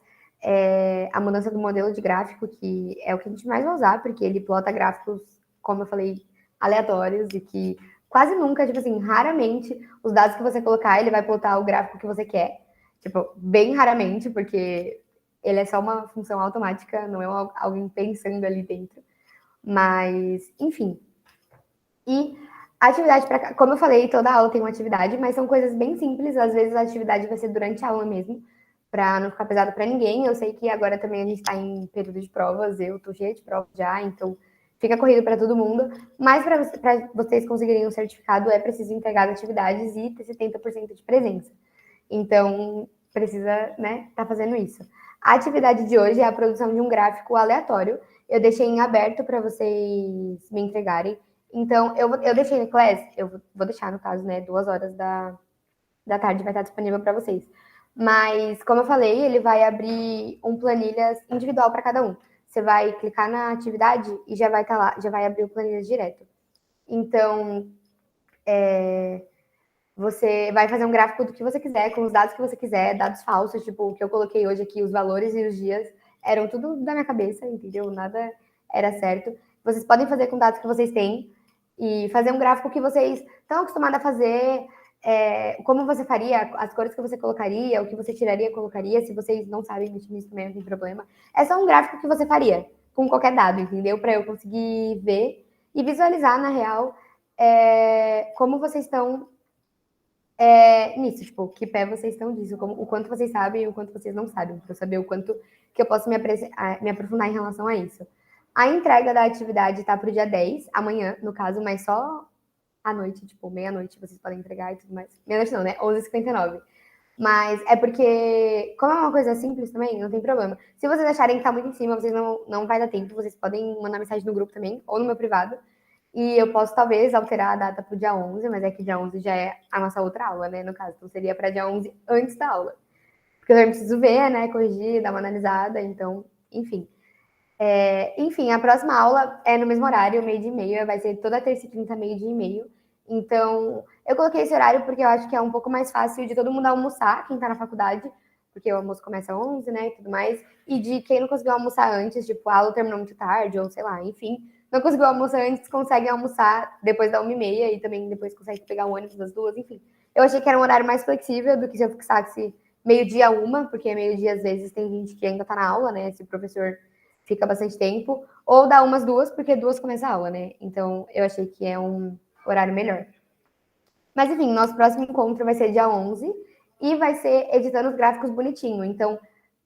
A mudança do modelo de gráfico, que é o que a gente mais vai usar, porque ele plota gráficos, como eu falei, aleatórios e que quase nunca, tipo assim, raramente, os dados que você colocar, ele vai plotar o gráfico que você quer. Tipo, bem raramente, porque ele é só uma função automática, não é alguém pensando ali dentro. Mas, enfim, e a atividade, como eu falei, toda aula tem uma atividade, mas são coisas bem simples. Às vezes a atividade vai ser durante a aula mesmo, para não ficar pesado para ninguém. Eu sei que agora também a gente está em período de provas, eu tô cheia de provas já, então fica corrido para todo mundo. Mas para vocês conseguirem um certificado, é preciso entregar as atividades e ter 70% de presença. Então, precisa, né, tá fazendo isso. A atividade de hoje é a produção de um gráfico aleatório. Eu deixei em aberto para vocês me entregarem. Então, eu deixei no Class, eu vou deixar, no caso, né, 2 horas da tarde vai estar disponível para vocês. Mas, como eu falei, ele vai abrir um planilhas individual para cada um. Você vai clicar na atividade e já vai estar lá, já vai abrir o planilhas direto. Então, você vai fazer um gráfico do que você quiser, com os dados que você quiser, dados falsos, tipo o que eu coloquei hoje aqui, os valores e os dias, eram tudo da minha cabeça, entendeu? Nada era certo. Vocês podem fazer com dados que vocês têm e fazer um gráfico que vocês estão acostumados a fazer, como você faria, as cores que você colocaria, o que você tiraria, colocaria. Se vocês não sabem mexer nisso também, não tem problema. É só um gráfico que você faria com qualquer dado, entendeu? Para eu conseguir ver e visualizar, na real, como vocês estão nisso, tipo, que pé vocês estão disso, como, o quanto vocês sabem e o quanto vocês não sabem, para eu saber o quanto que eu posso me aprofundar em relação a isso. A entrega da atividade está para o dia 10, amanhã, no caso, mas só à noite, tipo, meia-noite vocês podem entregar e tudo mais. Meia-noite não, né? 11h59. Mas é porque, como é uma coisa simples também, não tem problema. Se vocês acharem que tá muito em cima, vocês não vai dar tempo, vocês podem mandar mensagem no grupo também, ou no meu privado, e eu posso, talvez, alterar a data para o dia 11, mas é que dia 11 já é a nossa outra aula, né, no caso. Então, seria para dia 11 antes da aula. Porque eu também preciso ver, né, corrigir, dar uma analisada, então, enfim. Enfim, a próxima aula é no mesmo horário, 12h30, vai ser toda terça e quinta, 12h30. Então, eu coloquei esse horário porque eu acho que é um pouco mais fácil de todo mundo almoçar, quem tá na faculdade, porque o almoço começa às 11, né, e tudo mais, e de quem não conseguiu almoçar antes, tipo, a aula terminou muito tarde, ou sei lá, enfim, não conseguiu almoçar antes, consegue almoçar depois da 1h30 e também depois consegue pegar o ônibus das 2, enfim. Eu achei que era um horário mais flexível do que se eu fixasse meio-dia 1, porque meio-dia às vezes tem gente que ainda tá na aula, né, se o professor fica bastante tempo, ou dá umas 2, porque 2 começa a aula, né? Então eu achei que é um horário melhor. Mas enfim, nosso próximo encontro vai ser dia 11 e vai ser editando os gráficos bonitinho, então,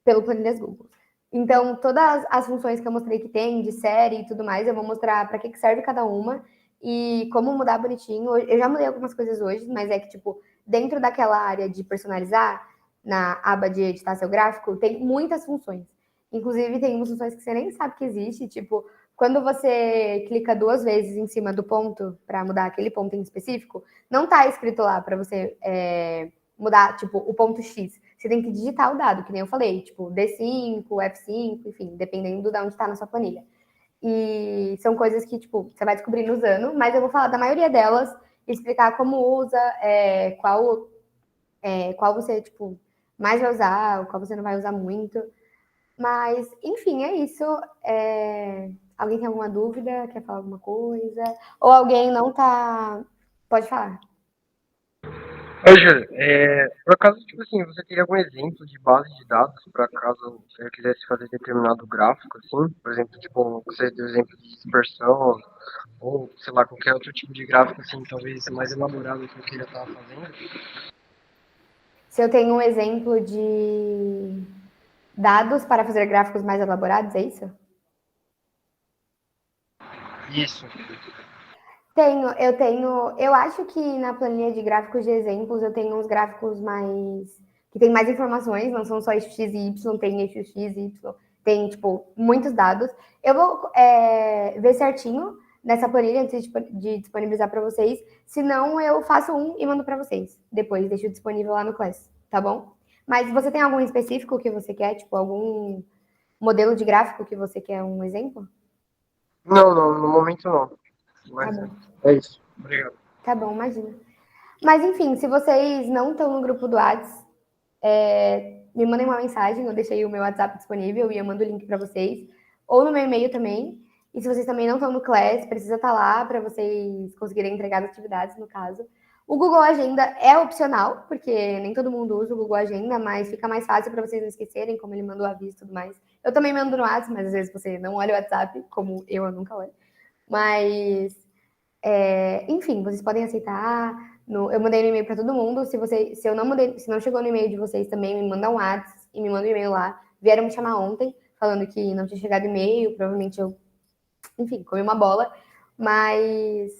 pelo Planilhas Google. Então, todas as funções que eu mostrei que tem, de série e tudo mais, eu vou mostrar para que serve cada uma e como mudar bonitinho. Eu já mudei algumas coisas hoje, mas é que, tipo, dentro daquela área de personalizar, na aba de editar seu gráfico, tem muitas funções. Inclusive, tem umas funções que você nem sabe que existe, tipo, quando você clica 2 vezes em cima do ponto para mudar aquele ponto em específico, não tá escrito lá para você mudar, tipo, o ponto X. Você tem que digitar o dado, que nem eu falei, tipo, D5, F5, enfim, dependendo de onde está na sua planilha. E são coisas que, tipo, você vai descobrindo usando, mas eu vou falar da maioria delas, explicar como usa, qual você, tipo, mais vai usar, qual você não vai usar muito. Mas, enfim, é isso. Alguém tem alguma dúvida? Quer falar alguma coisa? Ou alguém não tá Pode falar. Ô, Júlio, por acaso, tipo assim, você teria algum exemplo de base de dados, por acaso eu quisesse fazer determinado gráfico, assim? Por exemplo, tipo, você deu exemplo de dispersão, ou, sei lá, qualquer outro tipo de gráfico, assim, talvez mais elaborado que eu queria estar fazendo? Se eu tenho um exemplo de dados para fazer gráficos mais elaborados, é isso? Isso. Eu acho que na planilha de gráficos de exemplos eu tenho uns gráficos mais, que tem mais informações, não são só x e y, tem eixo x e y, tem, tipo, muitos dados. Eu vou ver certinho nessa planilha antes de disponibilizar para vocês, senão eu faço um e mando para vocês, depois deixo disponível lá no Class, tá bom? Mas você tem algum específico que você quer, tipo, algum modelo de gráfico que você quer um exemplo? Não, não, no momento não. Tá Mas bom, é isso. Obrigado. tá bom, imagina. Mas enfim, se vocês não estão no grupo do Whats, me mandem uma mensagem, eu deixei o meu WhatsApp disponível e eu mando o link para vocês, ou no meu e-mail também. E se vocês também não estão no Class, precisa estar lá para vocês conseguirem entregar as atividades, no caso. O Google Agenda é opcional, porque nem todo mundo usa o Google Agenda, mas fica mais fácil para vocês não esquecerem, como ele mandou aviso e tudo mais. Eu também mando no WhatsApp, mas às vezes você não olha o WhatsApp, como eu nunca olho. Mas enfim, vocês podem aceitar. Eu mandei no e-mail para todo mundo. Se eu não mandei, se não chegou no e-mail de vocês também, me manda um WhatsApp e me manda um e-mail lá. Vieram me chamar ontem, falando que não tinha chegado e-mail. Provavelmente eu, enfim, comi uma bola. Mas,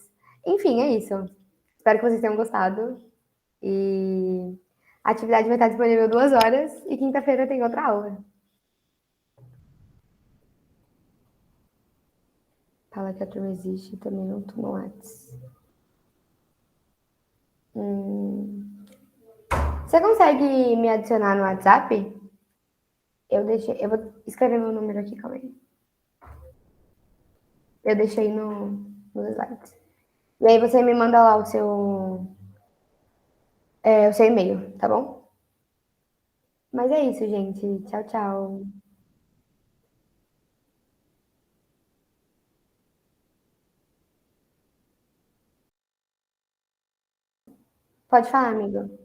enfim, é isso. Espero que vocês tenham gostado. E a atividade vai estar disponível 2 horas e quinta-feira tem outra aula. Fala que a turma existe também não toma WhatsApp. Você consegue me adicionar no WhatsApp? Eu vou escrever meu número aqui, calma aí. Eu deixei nos slides. E aí você me manda lá o seu e-mail, tá bom? Mas é isso, gente. Tchau, tchau. Pode falar, amigo.